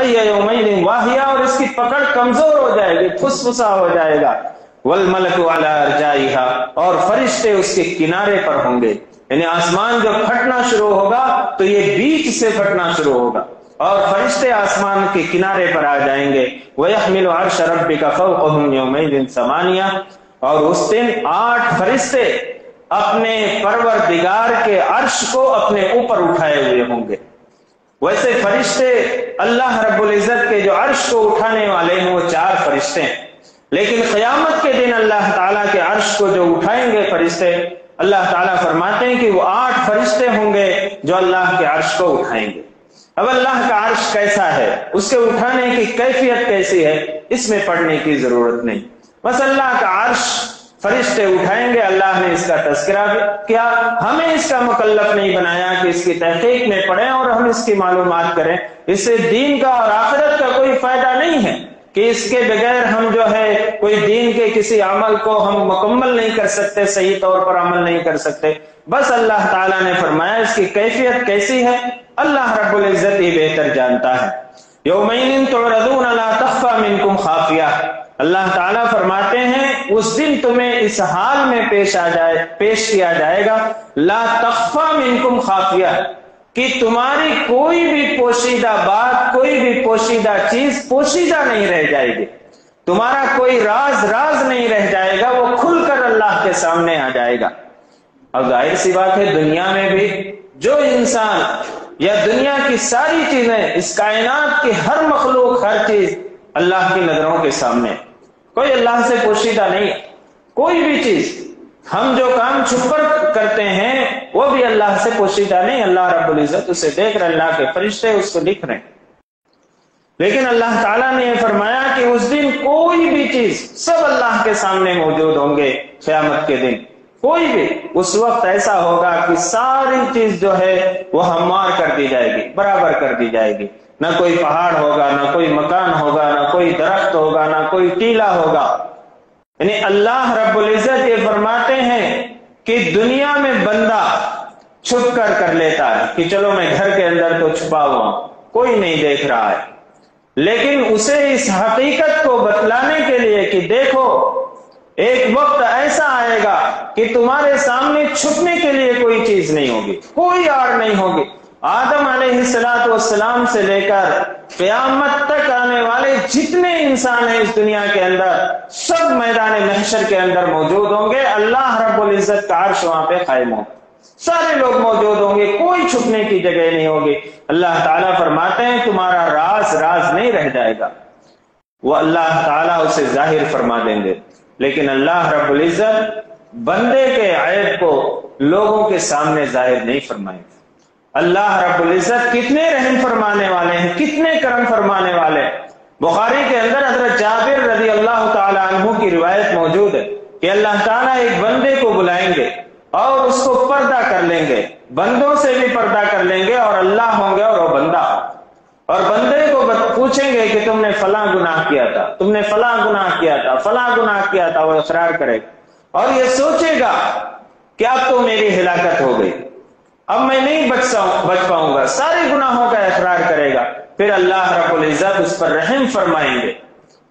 यौमैदिन वाहिया, और इसकी पकड़ कमजोर हो जाएगी, फुसफुसा हो जाएगा। वल्मलकु अला अर्जाइहा, और फरिश्ते उसके किनारे पर होंगे। यानी आसमान जब फटना शुरू होगा तो ये बीच से फटना शुरू होगा और फरिश्ते आसमान के किनारे पर आ जाएंगे। वयहमिलु अर्श रब्बिका फौकहुम यौमैदिन समानिया, और उस दिन 8 फरिश्ते अपने परवरदिगार के अर्श को अपने ऊपर उठाए हुए होंगे। वैसे फरिश्ते अल्लाह रब्बुल इज्जत के जो अर्श को उठाने वाले हैं वो 4 फरिश्ते हैं, लेकिन क़यामत के दिन अल्लाह ताला के अर्श को जो उठाएंगे फरिश्ते, अल्लाह ताला फरमाते हैं कि वो 8 फरिश्ते होंगे जो अल्लाह के अर्श को उठाएंगे। अब अल्लाह का अर्श कैसा है, उसके उठाने की कैफियत कैसी है, इसमें पढ़ने की जरूरत नहीं। बस अल्लाह का अर्श फरिश्ते उठाएंगे, अल्लाह ने इसका तज़किरा किया। हमें इसका मुकल्लफ नहीं बनाया कि इसकी तहकीक में पढ़ें और हम इसकी मालूमात करें। इससे दीन का और आखिरत का कोई फायदा नहीं है कि इसके बगैर हम जो है कोई दीन के किसी अमल को हम मुकम्मल नहीं कर सकते, सही तौर पर अमल नहीं कर सकते। बस अल्लाह ताला ने फरमाया इसकी कैफियत कैसी है, अल्लाह रब्बुल इज्जत ही बेहतर जानता है। यौमैन तुरदून ला तख्फा मिनकुम खाफिया, अल्लाह ताला फरमाते हैं उस दिन तुम्हें इस हाल में पेश किया जाएगा, ला तख्फा मिनकुम खाफिया, कि तुम्हारी कोई भी पोशीदा बात, कोई भी पोशीदा चीज पोशीदा नहीं रह जाएगी। तुम्हारा कोई राज नहीं रह जाएगा, वो खुलकर अल्लाह के सामने आ जाएगा। अब जाहिर सी बात है दुनिया में भी जो इंसान या दुनिया की सारी चीजें, इस कायनात की हर मखलूक, हर चीज अल्लाह की नजरों के सामने, कोई अल्लाह से पोशीदा नहीं। कोई भी चीज, हम जो काम छुपकर करते हैं वो भी अल्लाह से पोशीदा नहीं। अल्लाह रब्बुल इज्जत उसे देख रहे, अल्लाह के फरिश्ते उसको लिख रहे हैं। लेकिन अल्लाह ताला ने फरमाया कि उस दिन कोई भी चीज, सब अल्लाह के सामने मौजूद होंगे। क़यामत के दिन कोई भी, उस वक्त ऐसा होगा कि सारी चीज जो है वो हमार कर दी जाएगी, बराबर कर दी जाएगी। ना कोई पहाड़ होगा, ना कोई मकान होगा, ना कोई दरख्त होगा, ना कोई टीला होगा। यानी अल्लाह रब्बुल इज्जत ये फरमाते हैं कि दुनिया में बंदा छुप कर लेता है कि चलो मैं घर के अंदर तो छुपा हुआ, कोई नहीं देख रहा है, लेकिन उसे इस हकीकत को बतलाने के लिए कि देखो एक वक्त ऐसा आएगा कि तुम्हारे सामने छुपने के लिए कोई चीज नहीं होगी, कोई आड़ नहीं होगी। आदम अलैहिस्सलाम से लेकर क़यामत तक आने वाले जितने इंसान हैं इस दुनिया के अंदर, सब मैदान महशर के अंदर मौजूद होंगे। अल्लाह रब्बुल इज्जत का अर्श वहां पे कायम होगा, सारे लोग मौजूद होंगे, कोई छुपने की जगह नहीं होगी। अल्लाह ताला फरमाते हैं तुम्हारा राज नहीं रह जाएगा, वो अल्लाह ताला उसे जाहिर फरमा देंगे। लेकिन अल्लाह रब्बुल इज्जत बंदे के ऐब को लोगों के सामने जाहिर नहीं फरमाएंगे। अल्लाह रब्बुल इज्जत कितने रहम फरमाने वाले हैं, कितने करम फरमाने वाले हैं। बुखारी के अंदर हजरत जाबिर रज़ी अल्लाह ताला अन्हु की रिवायत मौजूद है कि अल्लाह ताला एक बंदे को बुलाएंगे और उसको पर्दा कर लेंगे, बंदों से भी पर्दा कर लेंगे और अल्लाह होंगे और वो बंदा, और बंदे को पूछेंगे कि तुमने फला गुनाह किया था, तुमने फला गुनाह किया था, फला गुनाह किया था। वो इकरार करेगा और ये सोचेगा कि अब तो मेरी हिलाकत हो गई, अब मैं नहीं बच पाऊंगा, सारे गुनाहों का इकरार करेगा। फिर अल्लाह रब्बुल इज्जत उस पर रहम फरमाएंगे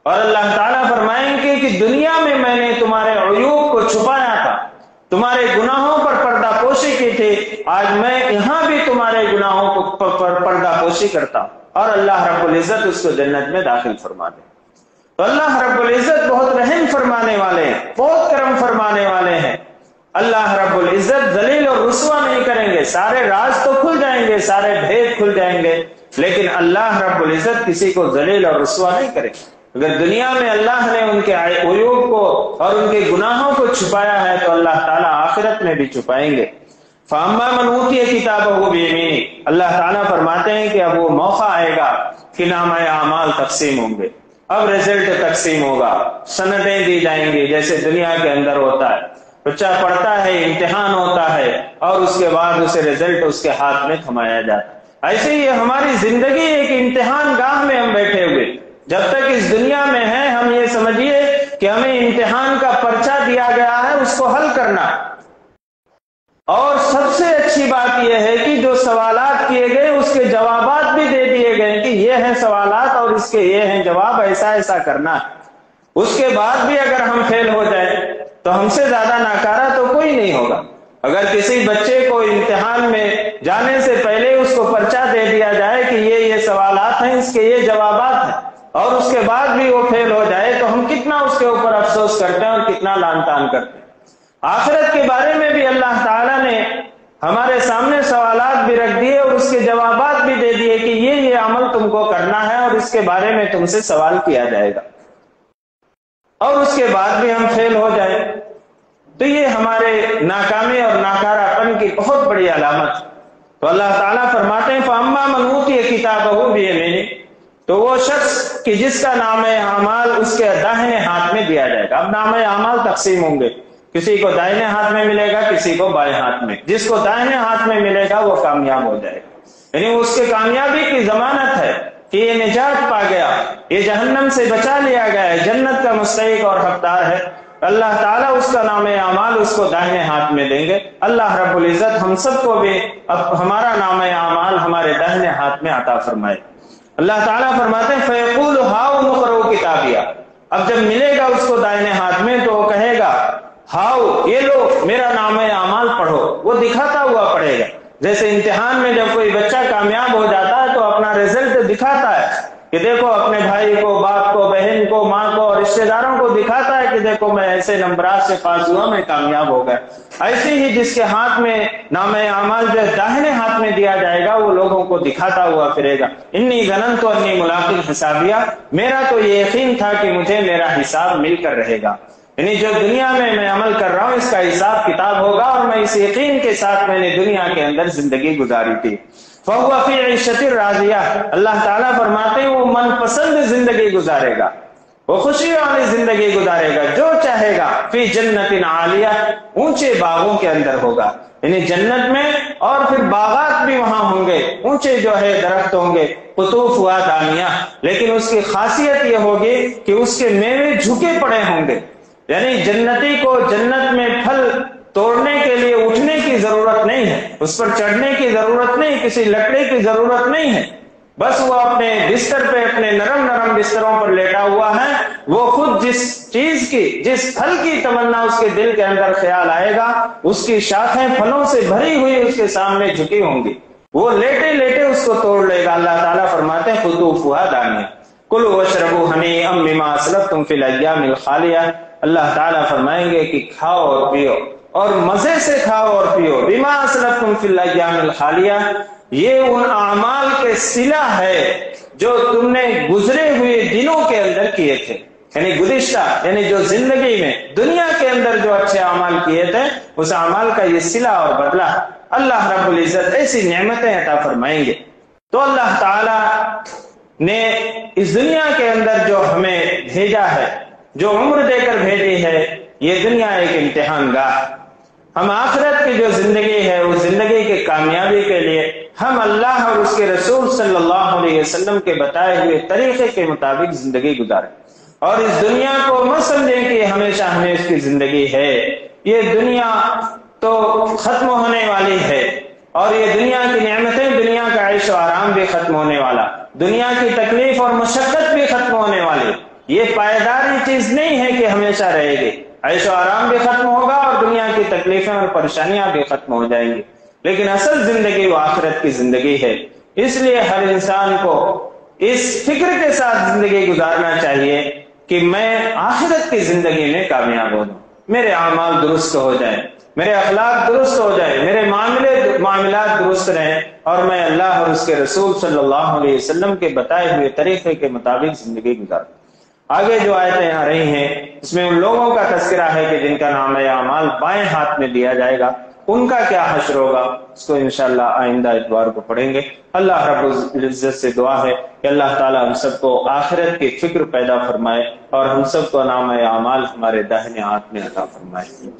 और अल्लाह ताला फरमाएंगे कि दुनिया में मैंने तुम्हारे अयूब को छुपाया था, तुम्हारे गुनाहों पर पर्दापोशी की थी, आज मैं यहां भी तुम्हारे गुनाहों पर पर्दापोशी करता हूं। और अल्लाह रब्बुल इज्जत उसको जन्नत में दाखिल फरमा दे। तो अल्लाह रब्बुल इज्जत बहुत रहम फरमाने वाले हैं, बहुत करम फरमाने वाले हैं। अल्लाह रब्बुल इज्जत जलील और रुसवा नहीं करेंगे, सारे राज तो खुल जाएंगे, सारे भेद खुल जाएंगे, लेकिन अल्लाह रब्बुल इज्जत किसी को जलील और रुसवा नहीं करेंगे। अगर दुनिया में अल्लाह ने उनके अयूब को और उनके गुनाहों को छुपाया है तो अल्लाह ताला आखिरत में भी छुपाएंगे। फ़अम्मा मन ऊतिय किताबहु बियमीनिही, अल्लाह ताला फरमाते हैं कि अब वो मौका आएगा कि नामा आमाल तकसीम होंगे, अब रिजल्ट तकसीम होगा, सनदें दी जाएंगी जैसे दुनिया के अंदर होता है। बच्चा पढ़ता है, इम्तिहान होता है और उसके बाद उसे रिजल्ट उसके हाथ में थमाया जाता है। ऐसे ही हमारी जिंदगी एक इम्तिहान गाह में हम बैठे हुए, जब तक इस दुनिया में है हम ये समझिए कि हमें इम्तिहान का पर्चा दिया गया है, उसको हल करना। और सबसे अच्छी बात यह है कि जो सवालात किए गए उसके जवाबात भी दे दिए गए कि ये ہیں سوالات اور اس کے یہ ہیں جواب، ایسا ایسا کرنا ہے، اس کے بعد بھی اگر ہم فیل ہو جائیں تو ہم سے زیادہ ناکارہ تو کوئی نہیں ہوگا۔ اگر کسی بچے کو امتحان میں جانے سے پہلے اس کو پرچہ دے دیا جائے کہ یہ سوالات ہیں، اس کے یہ جوابات ہیں، اور اس کے بعد بھی وہ فیل ہو جائے تو ہم کتنا اس کے اوپر افسوس کرتے ہیں اور کتنا لان تان کرتے ہیں۔ آخرت کے بارے میں بھی اللہ تعالیٰ نے ہمارے سامنے سوالات بھی رکھ دیے اور اس کے جوابات بھی دے دیے کہ یہ عمل تم کو کرنا ہے اور اس کے بارے میں تم سے سوال کیا جائے گا، اور اس کے بعد بھی ہم فیل ہو جائیں تو یہ ہمارے ناکامی اور ناکارہ پن کی بہت بڑی علامت ہے۔ تو اللہ تعالیٰ فرماتے ہیں فَأَمَّا مَنْ أُوتِيَ كِتَابَهُ بِيَمِينِهِ، تو وہ شخص کہ جس کا نامہ اعمال اس کے داہنے ہاتھ میں دیا جائے گا۔ اب نامہ اعمال تقسیم ہوں گے، کسی کو دائنے ہاتھ میں ملے گا، کسی کو بائیں ہاتھ میں۔ جس کو دائنے ہاتھ میں ملے گا وہ کامیاب ہو جائے گا، یعنی اس کے کامیابی کی ضمانت ہے کہ یہ نجات پا گیا، یہ جہنم سے بچا لیا گیا ہے، جنت کا مستحق اور حقدار ہے۔ اللہ تعالیٰ اس کا نام اعمال اس کو دائنے ہاتھ میں دیں گے۔ اللہ رب العزت ہم سب کو بھی ہمارا نام اعمال ہمارے دائنے ہاتھ میں عطا فرمائے۔ اللہ تعالیٰ فرماتے ہیں فَيَقُولُ هَاؤْمُ اقْرَءُوا کِتَابِیَہ، اب جب ملے گا اس کو دائنے ہاتھ میں تو وہ کہے گا ہاؤ، یہ لو میرا نام اعمال پڑھو، وہ دکھاتا ہوا پڑھے گا۔ جیسے امتحان میں جب کوئی بچہ کامیاب ہو جاتا ہے تو اپنا رزلٹ دکھاتا ہے کہ دیکھو اپنے بھائی کو، باپ کو، بہن کو، ماں کو اور رشتہ داروں کو دکھاتا ہے کہ دیکھو میں ایسے نمبرات سے پاس ہوا، میں کامیاب ہو گیا۔ ایسے ہی جس کے ہاتھ میں نام اعمال جو داہنے ہاتھ میں دیا جائے گا وہ لوگوں کو دکھاتا ہوا پھرے گا انی ظننت انی ملاق حسابیہ، میرا تو یہ یقین تھا کہ مجھے میرا حساب مل کر رہے گا، یعنی جو دنیا میں عمل کر رہا ہوں اس کا حساب کتاب ہوگا، اور میں اس یقین کے ساتھ میں نے دنیا کے اندر زندگی گزاری تھی۔ فَهُوَ فِي عِيشَةٍ رَاضِيَةٍ، اللہ تعالیٰ فرماتے ہیں وہ من پسند زندگی گزارے گا، وہ خوشی والی زندگی گزارے گا، جو چاہے گا فی جنت عالیہ، اونچے باغوں کے اندر ہوگا، یعنی جنت میں، اور پھر باغات بھی وہاں ہوں گے، اونچے جو ہے درخت ہوں گے، قطوفہا دانیہ، لیکن اس کی خاصیت یہ ہوگی کہ اس کے میوے جھکے پڑے ہوں گے، یعنی جنتی کو جنت میں پھل توڑنے کے لیے اٹھنے کی ضرورت نہیں ہے، اس پر چڑھنے کی ضرورت نہیں، کسی لکڑی کی ضرورت نہیں ہے، بس وہ اپنے بستر پہ اپنے نرم نرم بستروں پر لیٹا ہوا ہے، وہ خود جس چیز کی، جس پھل کی تمنا اس کے دل کے اندر خیال آئے گا، اس کی شاخیں پھلوں سے بھری ہوئی اس کے سامنے جھکی ہوں گی، وہ لیٹے لیٹے اس کو توڑ لے گا۔ اللہ تعالیٰ فرماتے ہیں قطوفہا دانیہ کلوا واشربوا ہنیئا بما اسلفتم فی الایام الخالیہ، اللہ تعالیٰ فرمائیں گے کہ کھاؤ اور پیو، اور مزے سے کھاؤ اور پیو، بما اسلفتم فی الایام الخالیہ، یہ ان اعمال کے صلہ ہے جو تم نے گزرے ہوئے دنوں کے اندر کیے تھے، یعنی گزشتہ، یعنی جو زندگی میں دنیا کے اندر جو اچھے اعمال کیے تھے اس اعمال کا یہ صلہ اور بدلہ اللہ رب العزت ایسی نعمتیں عطا فرمائیں گے۔ تو اللہ تعالیٰ نے اس دنیا کے اندر جو ہمیں بھیجا ہے، جو عمر دے کر بھیجی ہے، یہ دنیا ایک امتحان گاہ، ہم آخرت کی جو زندگی ہے اس زندگی کی کامیابی کے لیے ہم اللہ اور اس کے رسول صلی اللہ علیہ وسلم کے بتائے ہوئے طریقے کے مطابق زندگی گزاریں، اور اس دنیا کو مت سمجھیں کہ ہمیشہ ہمیشہ کی زندگی ہے، یہ دنیا تو ختم ہونے والی ہے، اور یہ دنیا کی نعمتیں، دنیا کا عیش و آرام بھی ختم ہونے والا، دنیا کی تکلیف اور مشقت بھی ختم ہونے والی، یہ پائیداری چیز نہیں ہے کہ ہمیشہ رہے گی، عیش و آرام بھی ختم ہوگا اور دنیا کی تکلیفیں اور پریشانیاں بھی ختم ہو جائیں گی، لیکن اصل زندگی وہ آخرت کی زندگی ہے۔ اس لیے ہر انسان کو اس فکر کے ساتھ زندگی گزارنا چاہیے کہ میں آخرت کی زندگی میں کامیاب ہو جاؤں، میرے اعمال درست ہو جائیں، میرے اخلاق درست ہو جائیں، میرے معاملات درست رہیں، اور میں اللہ اور اس کے رسول صلی اللہ علیہ وسلم کے بتائے ہوئے طریقے کے مطابق زندگی گزاروں۔ آگے جو آیتیں آ رہی ہیں اس میں ان لوگوں کا تذکرہ ہے کہ جن کا نام اعمال بائیں ہاتھ میں دیا جائے گا، ان کا کیا حشر ہوگا، اس کو انشاءاللہ آئندہ اتوار کو پڑھیں گے۔ اللہ رب العزت سے دعا ہے کہ اللہ تعالی ہم سب کو آخرت کی فکر پیدا فرمائے، اور ہم سب کو نام اعمال ہمارے داہنے ہاتھ میں عطا فرمائے۔